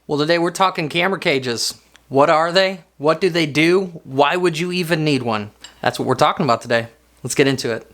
Well, today we're talking camera cages. What are they? What do they do? Why would you even need one? That's what we're talking about today. Let's get into it.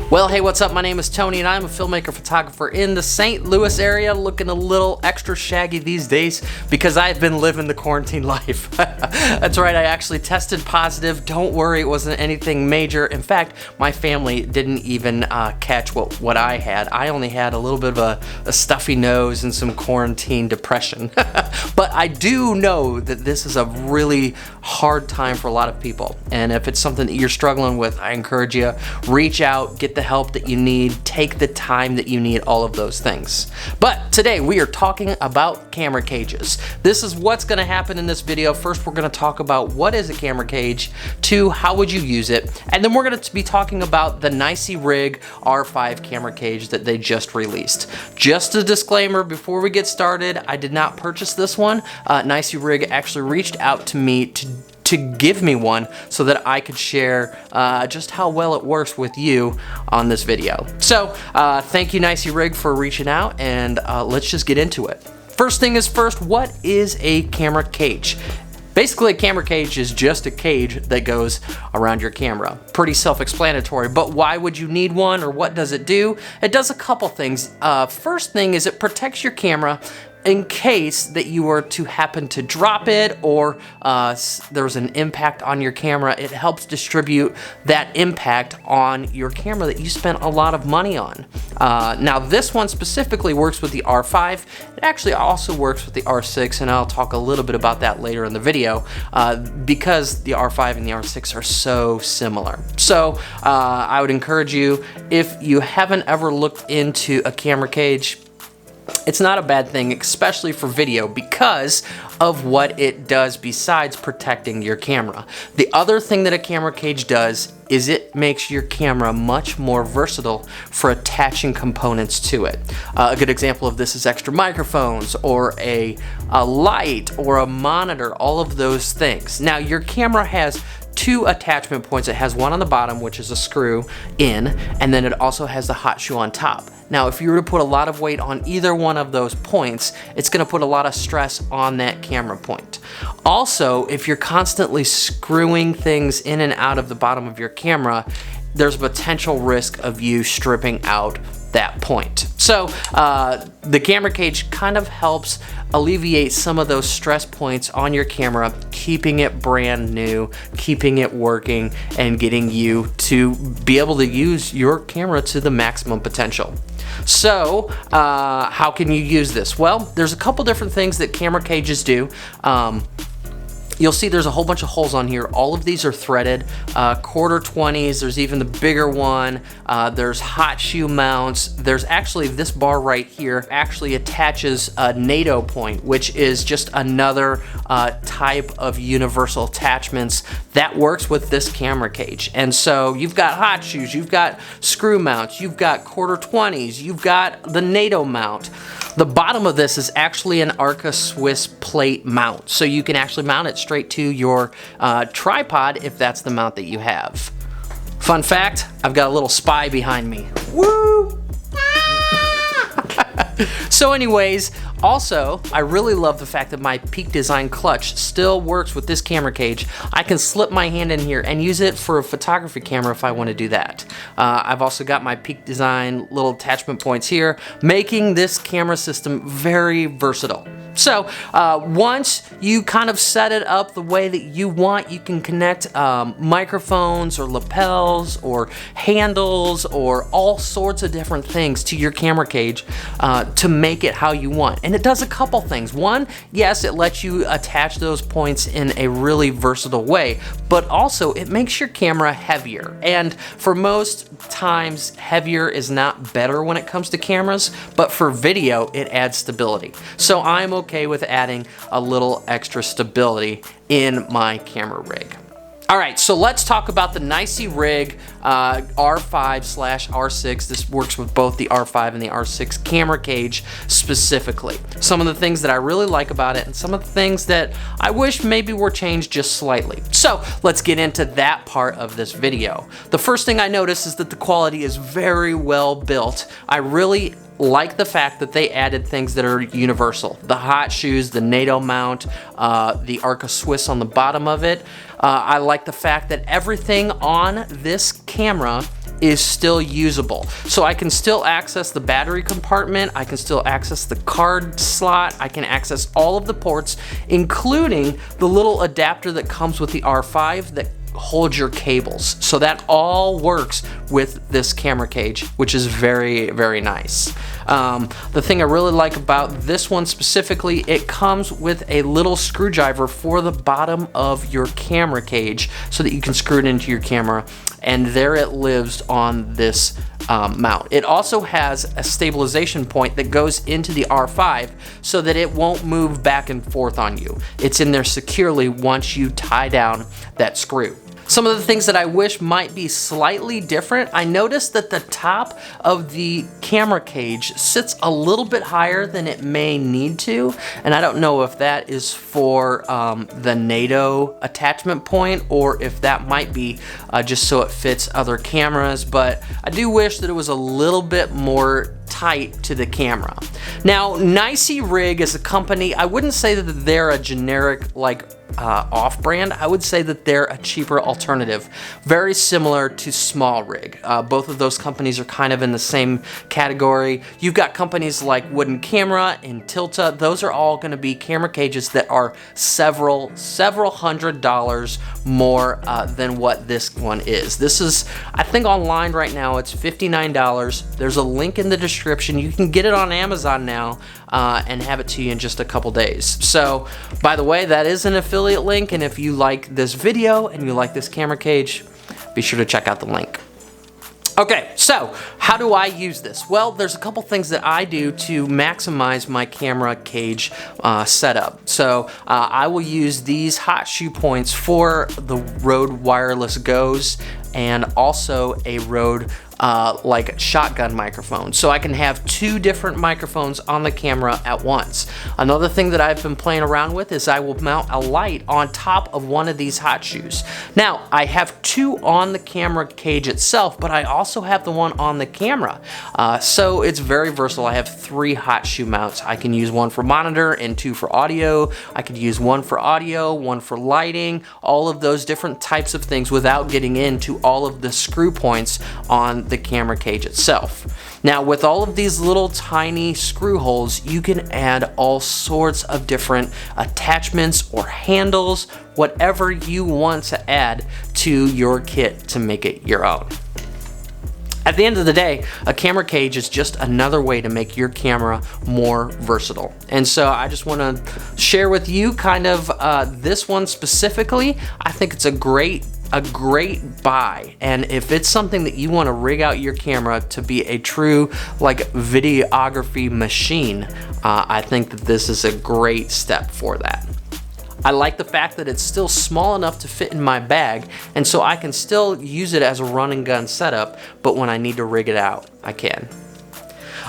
Well, hey, what's up? My name is Tony and I'm a filmmaker photographer in the St. Louis area, looking a little extra shaggy these days because I've been living the quarantine life. That's right, I actually tested positive. Don't worry, it wasn't anything major. In fact, my family didn't even catch what I had. I only had a little bit of a stuffy nose and some quarantine depression. But I do know that this is a really hard time for a lot of people. And if it's something that you're struggling with, I encourage you, reach out, get the help that you need, take the time that you need, all of those things. But today we are talking about camera cages. This is what's going to happen in this video. First, we're going to talk about what is a camera cage, two, how would you use it, and then we're going to be talking about the NICEYRIG R5 camera cage that they just released. Just a disclaimer before we get started, I did not purchase this one. NICEYRIG actually reached out to me to give me one so that I could share just how well it works with you on this video. So thank you NICEYRIG for reaching out, and let's just get into it. First thing is first, what is a camera cage? Basically, a camera cage is just a cage that goes around your camera. Pretty self-explanatory, but why would you need one, or what does it do? It does a couple things. First thing is it protects your camera in case that you were to happen to drop it, or there's an impact on your camera. It helps distribute that impact on your camera that you spent a lot of money on. Now this one specifically works with the R5. It actually also works with the R6, and I'll talk a little bit about that later in the video because the R5 and the R6 are so similar. So I would encourage you, if you haven't ever looked into a camera cage, it's not a bad thing, especially for video, because of what it does besides protecting your camera. The other thing that a camera cage does is it makes your camera much more versatile for attaching components to it. A good example of this is extra microphones, or a light, or a monitor, all of those things. Now, your camera has two attachment points. It has one on the bottom, which is a screw in, and then it also has the hot shoe on top. Now, if you were to put a lot of weight on either one of those points, it's going to put a lot of stress on that camera point. Also, if you're constantly screwing things in and out of the bottom of your camera, there's a potential risk of you stripping out that point. So the camera cage kind of helps alleviate some of those stress points on your camera, keeping it brand new, keeping it working, and getting you to be able to use your camera to the maximum potential. So how can you use this? Well, there's a couple different things that camera cages do. You'll see there's a whole bunch of holes on here. All of these are threaded, quarter 20s, there's even the bigger one, there's hot shoe mounts. There's actually this bar right here actually attaches a NATO point, which is just another type of universal attachments that works with this camera cage. And so you've got hot shoes, you've got screw mounts, you've got quarter 20s, you've got the NATO mount. The bottom of this is actually an Arca Swiss plate mount, so you can actually mount it straight to your tripod if that's the mount that you have. Fun fact, I've got a little spy behind me. Woo! So anyways, also, I really love the fact that my Peak Design clutch still works with this camera cage. I can slip my hand in here and use it for a photography camera if I want to do that. I've also got my Peak Design little attachment points here, making this camera system very versatile. So once you kind of set it up the way that you want, you can connect microphones or lapels or handles or all sorts of different things to your camera cage to make it how you want. And it does a couple things. One, yes, it lets you attach those points in a really versatile way, but also it makes your camera heavier. And for most times, heavier is not better when it comes to cameras, but for video, it adds stability. So I'm okay with adding a little extra stability in my camera rig. All right, so let's talk about the NICEYRIG R5/R6. This works with both the R5 and the R6 camera cage specifically. Some of the things that I really like about it and some of the things that I wish maybe were changed just slightly. So let's get into that part of this video. The first thing I notice is that the quality is very well built. I really like the fact that they added things that are universal. The hot shoes, the NATO mount, the Arca Swiss on the bottom of it. I like the fact that everything on this camera is still usable. So I can still access the battery compartment, I can still access the card slot, I can access all of the ports, including the little adapter that comes with the R5 that hold your cables. So that all works with this camera cage, which is very, very nice. The thing I really like about this one specifically, it comes with a little screwdriver for the bottom of your camera cage so that you can screw it into your camera, and there it lives on this mount. It also has a stabilization point that goes into the R5 so that it won't move back and forth on you. It's in there securely once you tie down that screw. Some of the things that I wish might be slightly different, I noticed that the top of the camera cage sits a little bit higher than it may need to, and I don't know if that is for the NATO attachment point or if that might be just so it fits other cameras, but I do wish that it was a little bit more tight to the camera. Now, NICEYRIG is a company, I wouldn't say that they're a generic like off-brand. I would say that they're a cheaper alternative, very similar to SmallRig. Both of those companies are kind of in the same category. You've got companies like Wooden Camera and Tilta. Those are all going to be camera cages that are several $100s more than what this one is. This is, I think online right now it's $59. There's a link in the description. You can get it on Amazon now and have it to you in just a couple days. So, by the way, that is an affiliate link, and if you like this video and you like this camera cage, be sure to check out the link. Okay, so how do I use this? Well, there's a couple things that I do to maximize my camera cage setup. So I will use these hot shoe points for the Rode Wireless Go's and also a Rode like shotgun microphone. So I can have two different microphones on the camera at once. Another thing that I've been playing around with is I will mount a light on top of one of these hot shoes. Now, I have two on the camera cage itself, but I also have the one on the camera. So it's very versatile. I have three hot shoe mounts. I can use one for monitor and two for audio. I could use one for audio, one for lighting, all of those different types of things without getting into all of the screw points on the camera cage itself. Now, with all of these little tiny screw holes, you can add all sorts of different attachments or handles, whatever you want to add to your kit to make it your own. At the end of the day, a camera cage is just another way to make your camera more versatile. And so I just want to share with you kind of this one specifically. I think it's a great buy, and if it's something that you want to rig out your camera to be a true like videography machine, I think that this is a great step for that. I like the fact that it's still small enough to fit in my bag, and so I can still use it as a run and gun setup, but when I need to rig it out, I can.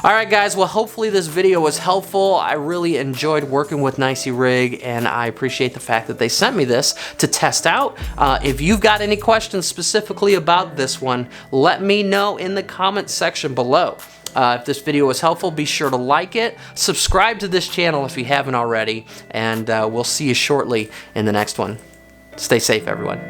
Alright guys, well hopefully this video was helpful. I really enjoyed working with NICEYRIG, and I appreciate the fact that they sent me this to test out. If you've got any questions specifically about this one, let me know in the comments section below. If this video was helpful, be sure to like it, subscribe to this channel if you haven't already, and we'll see you shortly in the next one. Stay safe, everyone.